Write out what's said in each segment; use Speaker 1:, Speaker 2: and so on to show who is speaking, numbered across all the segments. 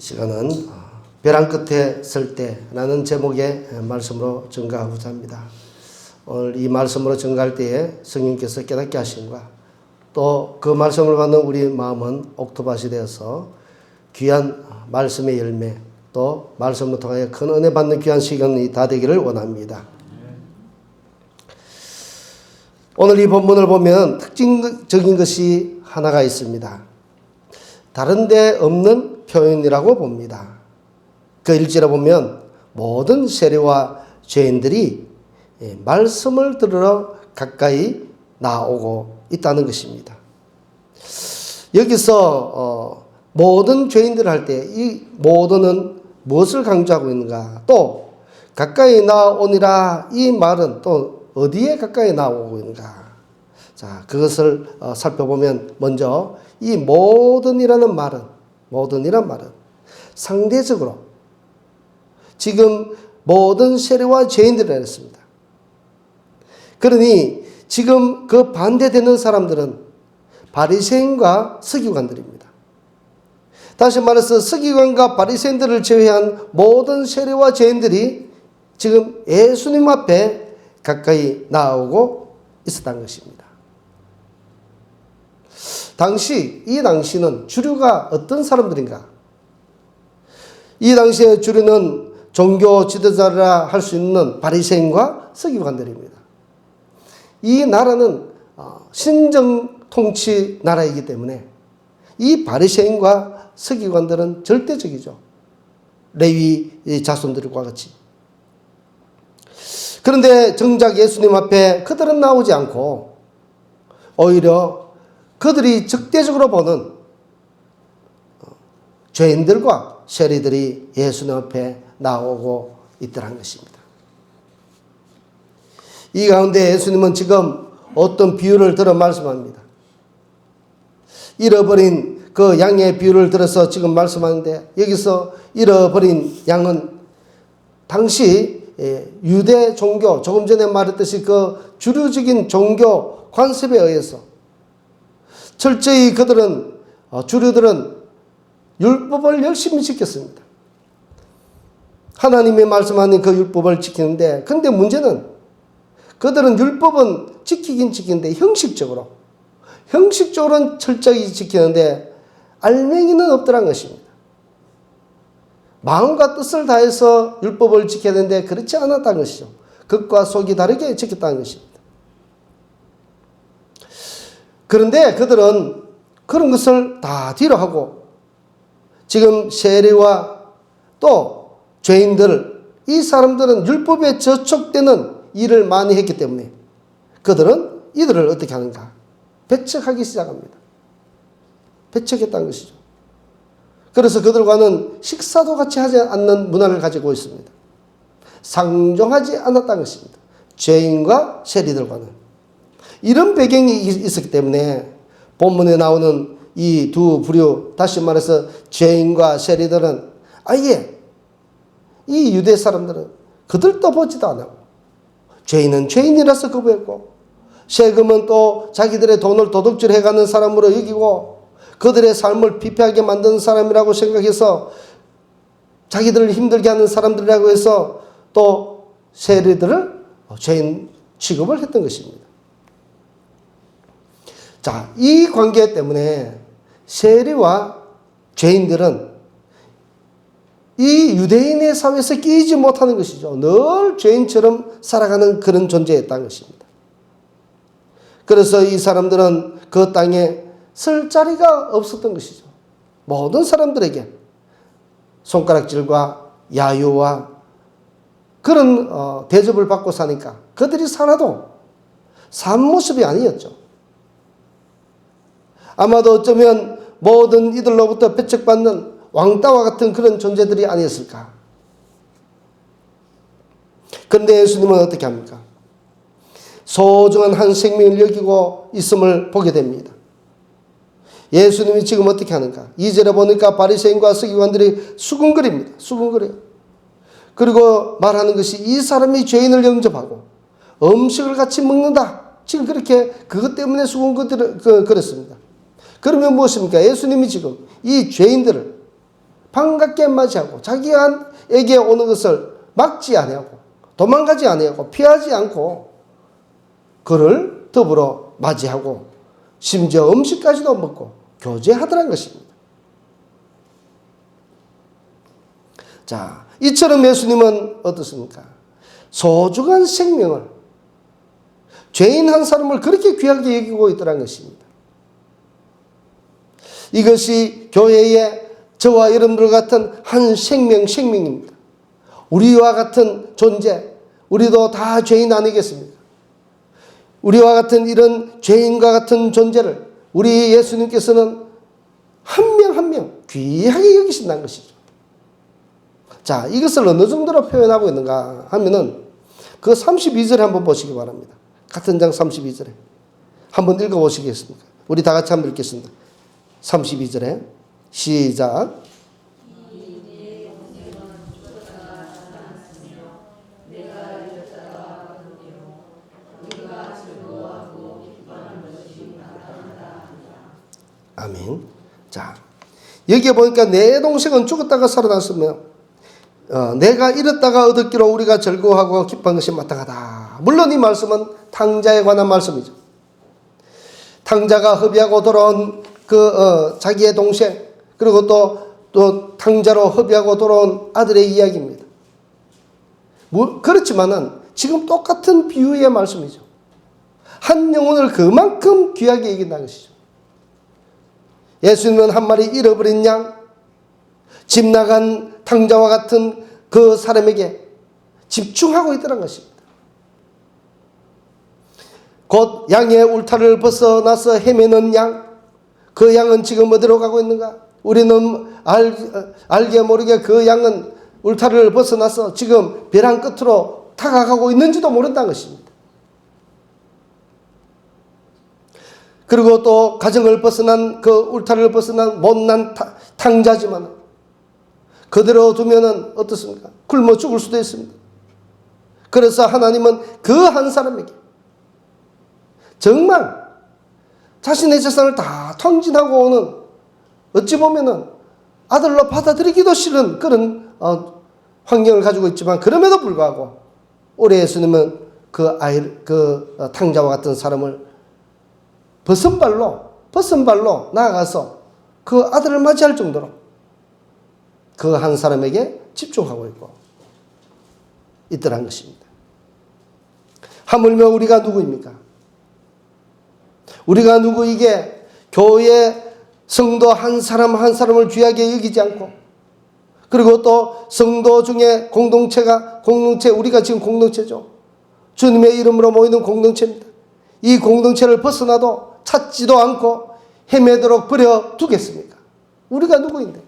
Speaker 1: 시간은 벼랑 끝에 설 때라는 제목의 말씀으로 증가하고자 합니다. 오늘 이 말씀으로 증가할 때에 성령께서 깨닫게 하심과 또 그 말씀을 받는 우리 마음은 옥토밭이 되어서 귀한 말씀의 열매 또 말씀을 통하여 큰 은혜 받는 귀한 시간이 다 되기를 원합니다. 오늘 이 본문을 보면 특징적인 것이 하나가 있습니다. 다른 데 없는 표현이라고 봅니다. 그 일절에 보면 모든 세리와 죄인들이 말씀을 들으러 가까이 나오고 있다는 것입니다. 여기서 모든 죄인들 할 때 이 모든은 무엇을 강조하고 있는가? 또 가까이 나오니라 이 말은 또 어디에 가까이 나오고 있는가? 자, 그것을 살펴보면 먼저 이 모든이라는 말은 상대적으로 지금 모든 세리와 죄인들이라 했습니다. 그러니 지금 그 반대되는 사람들은 바리새인과 서기관들입니다. 다시 말해서 서기관과 바리새인들을 제외한 모든 세리와 죄인들이 지금 예수님 앞에 가까이 나오고 있었다는 것입니다. 이 당시는 주류가 어떤 사람들인가? 이 당시의 주류는 종교 지도자라 할 수 있는 바리새인과 서기관들입니다. 이 나라는 신정 통치 나라이기 때문에 이 바리새인과 서기관들은 절대적이죠. 레위 자손들과 같이. 그런데 정작 예수님 앞에 그들은 나오지 않고 오히려 그들이 적대적으로 보는 죄인들과 세리들이 예수님 앞에 나오고 있더라는 것입니다. 이 가운데 예수님은 지금 어떤 비유를 들어 말씀합니다. 잃어버린 그 양의 비유를 들어서 지금 말씀하는데 여기서 잃어버린 양은 당시 유대 종교, 조금 전에 말했듯이 그 주류적인 종교 관습에 의해서 철저히 주류들은 율법을 열심히 지켰습니다. 하나님이 말씀하는 그 율법을 지키는데 근데 문제는 그들은 율법은 지키긴 지키는데 형식적으로는 철저히 지키는데 알맹이는 없더란 것입니다. 마음과 뜻을 다해서 율법을 지켜야 되는데 그렇지 않았다는 것이죠. 겉과 속이 다르게 지켰다는 것입니다. 그런데 그들은 그런 것을 다 뒤로 하고 지금 세리와 또 죄인들, 이 사람들은 율법에 저촉되는 일을 많이 했기 때문에 그들은 이들을 어떻게 하는가? 배척하기 시작합니다. 배척했다는 것이죠. 그래서 그들과는 식사도 같이 하지 않는 문화를 가지고 있습니다. 상종하지 않았다는 것입니다. 죄인과 세리들과는. 이런 배경이 있었기 때문에 본문에 나오는 이 두 부류, 다시 말해서 죄인과 세리들은 아예 이 유대 사람들은 그들도 보지도 않았고 죄인은 죄인이라서 거부했고 세금은 또 자기들의 돈을 도둑질해가는 사람으로 여기고 그들의 삶을 피폐하게 만드는 사람이라고 생각해서 자기들을 힘들게 하는 사람들이라고 해서 또 세리들을 죄인 취급을 했던 것입니다. 자, 이 관계 때문에 세리와 죄인들은 이 유대인의 사회에서 끼이지 못하는 것이죠. 늘 죄인처럼 살아가는 그런 존재였다는 것입니다. 그래서 이 사람들은 그 땅에 설 자리가 없었던 것이죠. 모든 사람들에게 손가락질과 야유와 그런 대접을 받고 사니까 그들이 살아도 산 모습이 아니었죠. 아마도 어쩌면 모든 이들로부터 배척받는 왕따와 같은 그런 존재들이 아니었을까. 그런데 예수님은 어떻게 합니까? 소중한 한 생명을 여기고 있음을 보게 됩니다. 예수님이 지금 어떻게 하는가? 2절에 보니까 바리새인과 서기관들이 수군거립니다. 수군거려요. 그리고 말하는 것이 이 사람이 죄인을 영접하고 음식을 같이 먹는다. 지금 그렇게 그것 때문에 수군거렸습니다. 그러면 무엇입니까? 예수님이 지금 이 죄인들을 반갑게 맞이하고 자기에게 오는 것을 막지 아니하고 도망가지 아니하고 피하지 않고 그를 더불어 맞이하고 심지어 음식까지도 먹고 교제하더란 것입니다. 자, 이처럼 예수님은 어떻습니까? 소중한 생명을, 죄인 한 사람을 그렇게 귀하게 여기고 있더란 것입니다. 이것이 교회의 저와 여러분들 같은 한 생명입니다. 우리와 같은 존재, 우리도 다 죄인 아니겠습니까? 우리와 같은 이런 죄인과 같은 존재를 우리 예수님께서는 한 명 한 명 귀하게 여기신다는 것이죠. 자, 이것을 어느 정도로 표현하고 있는가 하면은 그 32절에 한번 보시기 바랍니다. 같은 장 32절에 한번 읽어보시겠습니까? 우리 다 같이 한번 읽겠습니다. 32절에 시작. 아멘. 자, 여기에 보니까 내 동생은 죽었다가 살아났으며 내가 잃었다가 얻었기로 우리가 즐거워하고 기뻐한 것이 마땅하다. 물론 이 말씀은 탕자에 관한 말씀이죠. 탕자가 hợp의하고 돌아온 자기의 동생, 그리고 또 탕자로 hợp의하고 돌아온 아들의 이야기입니다. 그렇지만은 지금 똑같은 비유의 말씀이죠. 한 영혼을 그만큼 귀하게 여긴다는 것이죠. 예수님은 한 마리 잃어버린 양, 집 나간 탕자와 같은 그 사람에게 집중하고 있다는 것입니다. 곧 양의 울타리를 벗어나서 헤매는 양, 그 양은 지금 어디로 가고 있는가? 우리는 알게 모르게 그 양은 울타리를 벗어나서 지금 벼랑 끝으로 다가가고 있는지도 모른다는 것입니다. 그리고 또 가정을 벗어난 그 울타리를 벗어난 못난 탕자지만 그대로 두면은 어떻습니까? 굶어 죽을 수도 있습니다. 그래서 하나님은 그 한 사람에게 정말 자신의 재산을 다 탕진하고 오는, 어찌 보면은 아들로 받아들이기도 싫은 그런 환경을 가지고 있지만, 그럼에도 불구하고 우리 예수님은 그 탕자와 같은 사람을 벗은 발로 나아가서 그 아들을 맞이할 정도로 그 한 사람에게 집중하고 있더란 것입니다. 하물며 우리가 누구입니까? 우리가 누구이게 교회 성도 한 사람 한 사람을 귀하게 여기지 않고, 그리고 또 성도 중에 우리가 지금 공동체죠. 주님의 이름으로 모이는 공동체입니다. 이 공동체를 벗어나도 찾지도 않고 헤매도록 버려두겠습니까? 우리가 누구인데?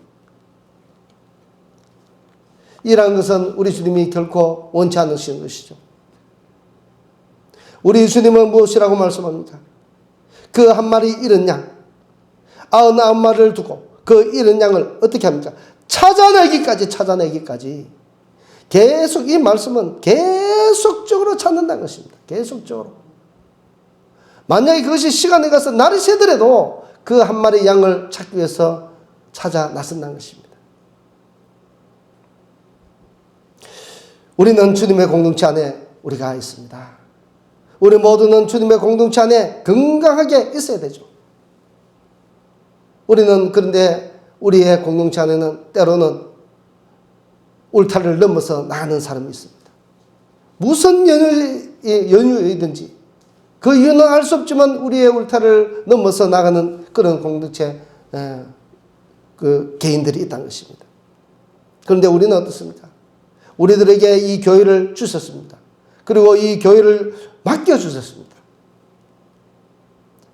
Speaker 1: 이러한 것은 우리 주님이 결코 원치 않으시는 것이죠. 우리 주님은 무엇이라고 말씀합니까? 그 한 마리 잃은 양, 99마리를 두고 그 잃은 양을 어떻게 합니까? 찾아내기까지 계속, 이 말씀은 계속적으로 찾는다는 것입니다. 계속적으로. 만약에 그것이 시간이 가서 날이 새더라도 그 한 마리 양을 찾기 위해서 찾아 나선다는 것입니다. 우리는 주님의 공동체 안에 우리가 있습니다. 우리 모두는 주님의 공동체 안에 건강하게 있어야 되죠. 우리는 그런데 우리의 공동체 안에는 때로는 울타리를 넘어서 나가는 사람이 있습니다. 무슨 연유이든지 그 이유는 알 수 없지만 우리의 울타리를 넘어서 나가는 그런 공동체 그 개인들이 있다는 것입니다. 그런데 우리는 어떻습니까? 우리들에게 이 교회를 주셨습니다. 그리고 이 교회를 맡겨주셨습니다.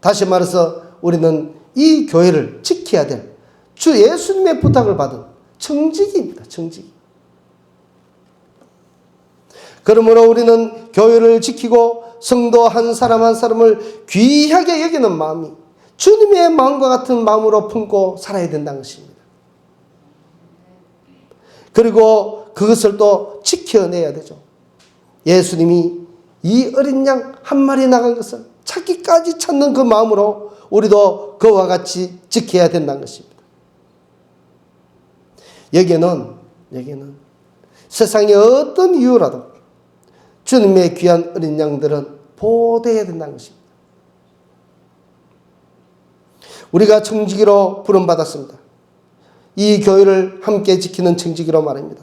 Speaker 1: 다시 말해서 우리는 이 교회를 지켜야 될 주 예수님의 부탁을 받은 청지기입니다. 청지기. 그러므로 우리는 교회를 지키고 성도 한 사람 한 사람을 귀하게 여기는 마음이 주님의 마음과 같은 마음으로 품고 살아야 된다는 것입니다. 그리고 그것을 또 지켜내야 되죠. 예수님이 이 어린 양 한 마리 나간 것을 찾기까지 찾는 그 마음으로 우리도 그와 같이 지켜야 된다는 것입니다. 여기에는 세상의 어떤 이유라도 주님의 귀한 어린 양들은 보호되어야 된다는 것입니다. 우리가 청지기로 부름받았습니다. 이 교회를 함께 지키는 청지기로 말입니다.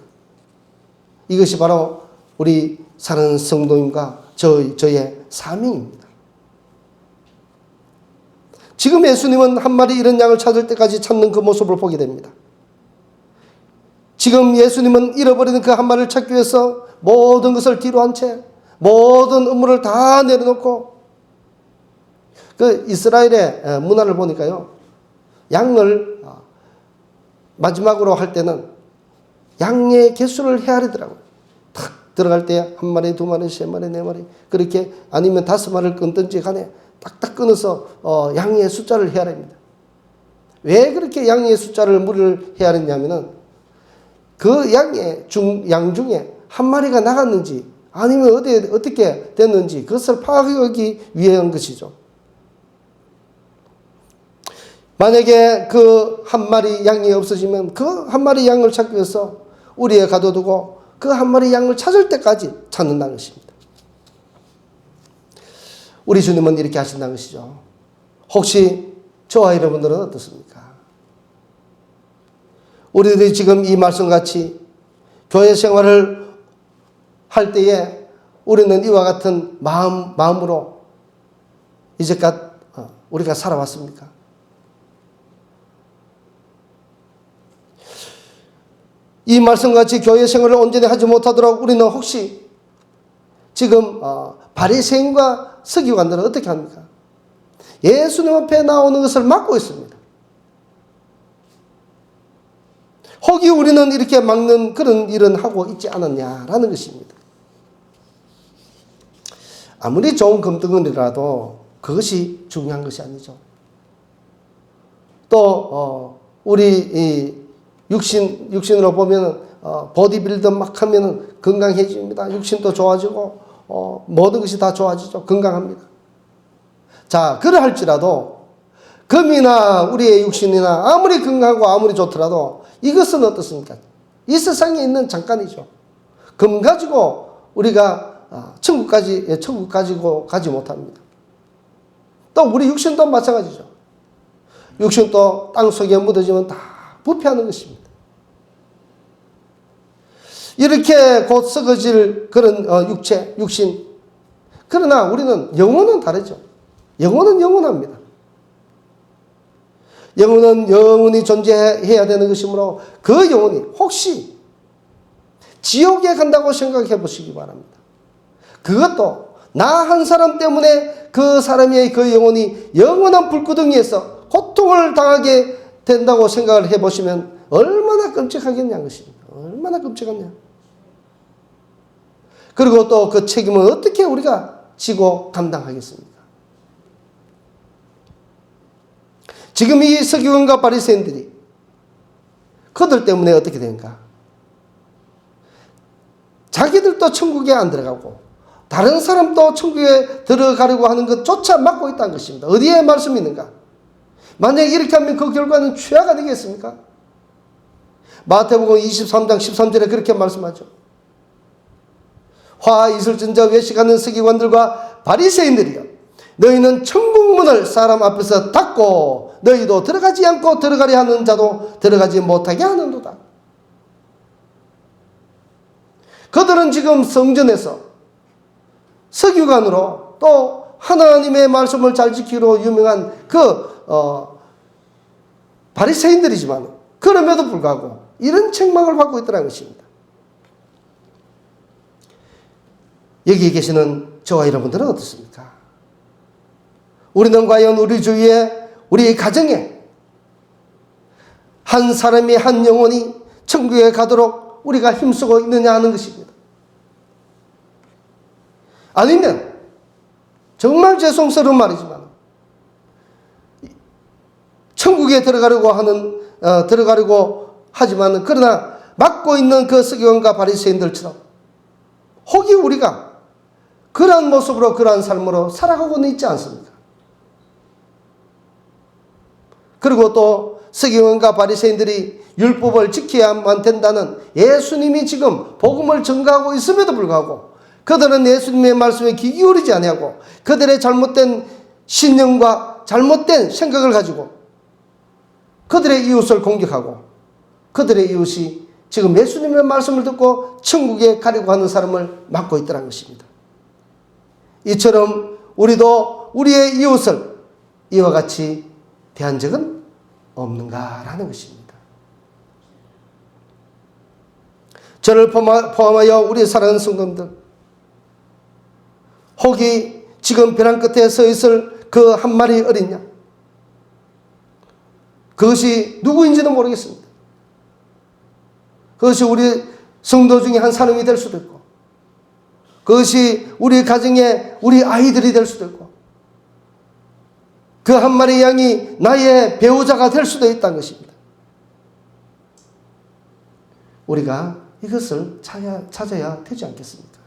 Speaker 1: 이것이 바로 우리 사랑하는 성도님과 저의 사명입니다. 지금 예수님은 한 마리 잃은 양을 찾을 때까지 찾는 그 모습을 보게 됩니다. 지금 예수님은 잃어버리는 그 한 마리를 찾기 위해서 모든 것을 뒤로 한 채 모든 업무를 다 내려놓고 그 이스라엘의 문화를 보니까요. 양을 마지막으로 할 때는 양의 개수를 헤아리더라고요. 탁 들어갈 때 한 마리, 두 마리, 세 마리, 네 마리 그렇게 아니면 5마리를 끊든지 간에 딱딱 끊어서 양의 숫자를 헤아립니다. 왜 그렇게 양의 숫자를 무리를 헤아렸냐면은 그 양 중에 한 마리가 나갔는지 아니면 어떻게 됐는지 그것을 파악하기 위한 것이죠. 만약에 그 한 마리 양이 없어지면 그 한 마리 양을 찾기 위해서 우리에 가둬두고 그 한 마리 양을 찾을 때까지 찾는다는 것입니다. 우리 주님은 이렇게 하신다는 것이죠. 혹시 저와 여러분들은 어떻습니까? 우리들이 지금 이 말씀같이 교회 생활을 할 때에 우리는 이와 같은 마음으로 이제껏 우리가 살아왔습니까? 이 말씀같이 교회 생활을 온전히 하지 못하도록 우리는 혹시 지금 바리새인과 서기관들은 어떻게 합니까? 예수님 앞에 나오는 것을 막고 있습니다. 혹이 우리는 이렇게 막는 그런 일은 하고 있지 않았냐라는 것입니다. 아무리 좋은 금덩어리라도 그것이 중요한 것이 아니죠. 또 우리 육신으로 보면 보디빌더 막 하면 건강해집니다. 육신도 좋아지고 모든 것이 다 좋아지죠. 건강합니다. 자, 그러할지라도 금이나 우리의 육신이나 아무리 건강하고 아무리 좋더라도 이것은 어떻습니까? 이 세상에 있는 잠깐이죠. 금 가지고 우리가 천국 가지고 가지 못합니다. 또 우리 육신도 마찬가지죠. 육신도 땅 속에 묻어지면 다 부패하는 것입니다. 이렇게 곧 썩어질 그런 육신. 그러나 우리는 영혼은 다르죠. 영혼은 영원합니다. 영혼은 영원히 존재해야 되는 것이므로 그 영혼이 혹시 지옥에 간다고 생각해 보시기 바랍니다. 그것도 나 한 사람 때문에 그 사람의 그 영혼이 영원한 불구덩이에서 고통을 당하게 된다고 생각을 해보시면 얼마나 끔찍하겠냐는 것입니다. 얼마나 끔찍하냐. 그리고 또 그 책임은 어떻게 우리가 지고 감당하겠습니까? 지금 이 서기관과 바리새인들이 그들 때문에 어떻게 되는가? 자기들도 천국에 안 들어가고 다른 사람도 천국에 들어가려고 하는 것조차 막고 있다는 것입니다. 어디에 말씀이 있는가? 만약에 이렇게 하면 그 결과는 최악 아니겠습니까? 마태복음 23장 13절에 그렇게 말씀하죠. 화 이슬전자 외식하는 서기관들과 바리새인들이여, 너희는 천국문을 사람 앞에서 닫고 너희도 들어가지 않고 들어가려 하는 자도 들어가지 못하게 하는도다. 그들은 지금 성전에서 서기관으로 또 하나님의 말씀을 잘 지키기로 유명한 바리새인들이지만 그럼에도 불구하고 이런 책망을 받고 있다는 것입니다. 여기 계시는 저와 여러분들은 어떻습니까? 우리는 과연 우리 주위에 우리 가정에 한 사람이 한 영혼이 천국에 가도록 우리가 힘쓰고 있느냐 하는 것입니다. 아니면 정말 죄송스러운 말이지만 천국에 들어가려고 하지만 그러나 막고 있는 그 서기관과 바리새인들처럼 혹이 우리가 그러한 모습으로 그러한 삶으로 살아가고는 있지 않습니까? 그리고 또 서기관과 바리새인들이 율법을 지켜야만 된다는 예수님이 지금 복음을 전가하고 있음에도 불구하고 그들은 예수님의 말씀에 귀 기울이지 아니하고 그들의 잘못된 신념과 잘못된 생각을 가지고 그들의 이웃을 공격하고 그들의 이웃이 지금 예수님의 말씀을 듣고 천국에 가려고 하는 사람을 막고 있다는 것입니다. 이처럼 우리도 우리의 이웃을 이와 같이 대한 적은 없는가라는 것입니다. 저를 포함하여 우리 사랑하는 성도들, 혹이 지금 벼랑 끝에 서 있을 그 한 마리 어린 양, 그것이 누구인지도 모르겠습니다. 그것이 우리 성도 중에 한 사람이 될 수도 있고, 그것이 우리 가정의 우리 아이들이 될 수도 있고, 그 한 마리 양이 나의 배우자가 될 수도 있다는 것입니다. 우리가 이것을 찾아야 되지 않겠습니까?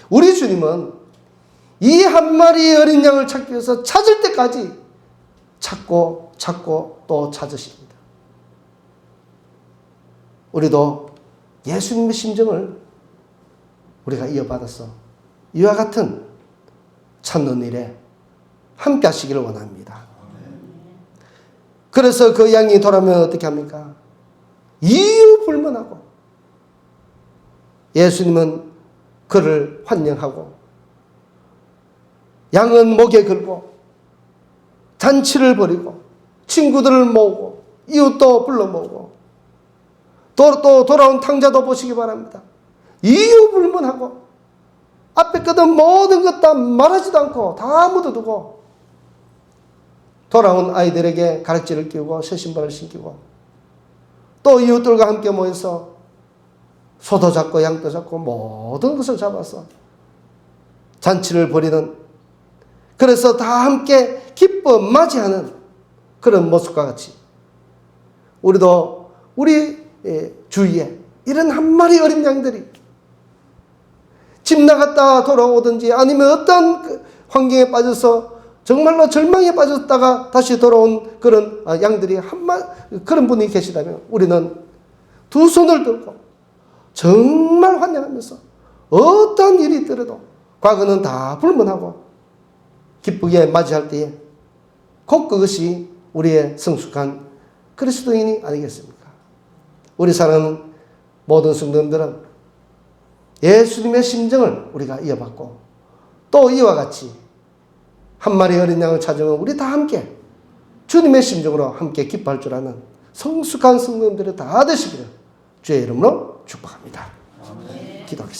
Speaker 1: 우리 주님은 이 한 마리의 어린 양을 찾기 위해서 찾을 때까지 찾고 또 찾으십니다. 우리도 예수님의 심정을 우리가 이어받아서 이와 같은 찾는 일에 함께 하시기를 원합니다. 그래서 그 양이 돌아오면 어떻게 합니까? 이유불문하고 예수님은 그를 환영하고 양은 목에 걸고 잔치를 벌이고 친구들을 모으고 이웃도 불러 모으고 또 돌아온 탕자도 보시기 바랍니다. 이유불문하고 앞에 거던 모든 것 다 말하지도 않고 다 묻어두고 돌아온 아이들에게 가락지를 끼우고 새 신발을 신기고 또 이웃들과 함께 모여서 소도 잡고 양도 잡고 모든 것을 잡아서 잔치를 벌이는, 그래서 다 함께 기뻐 맞이하는 그런 모습과 같이 우리도 우리 주위에 이런 한 마리 어린 양들이 집 나갔다 돌아오든지 아니면 어떤 환경에 빠져서 정말로 절망에 빠졌다가 다시 돌아온 그런 양들이 그런 분이 계시다면 우리는 두 손을 들고 정말 환영하면서 어떤 일이 있더라도 과거는 다 불문하고 기쁘게 맞이할 때에 곧 그것이 우리의 성숙한 그리스도인이 아니겠습니까? 우리 사랑하는 모든 성도들은 예수님의 심정을 우리가 이어받고 또 이와 같이 한 마리 어린 양을 찾으면 우리 다 함께 주님의 심정으로 함께 기뻐할 줄 아는 성숙한 성도들이 다 되시기를 주의 이름으로 축복합니다. 기도하겠습니다.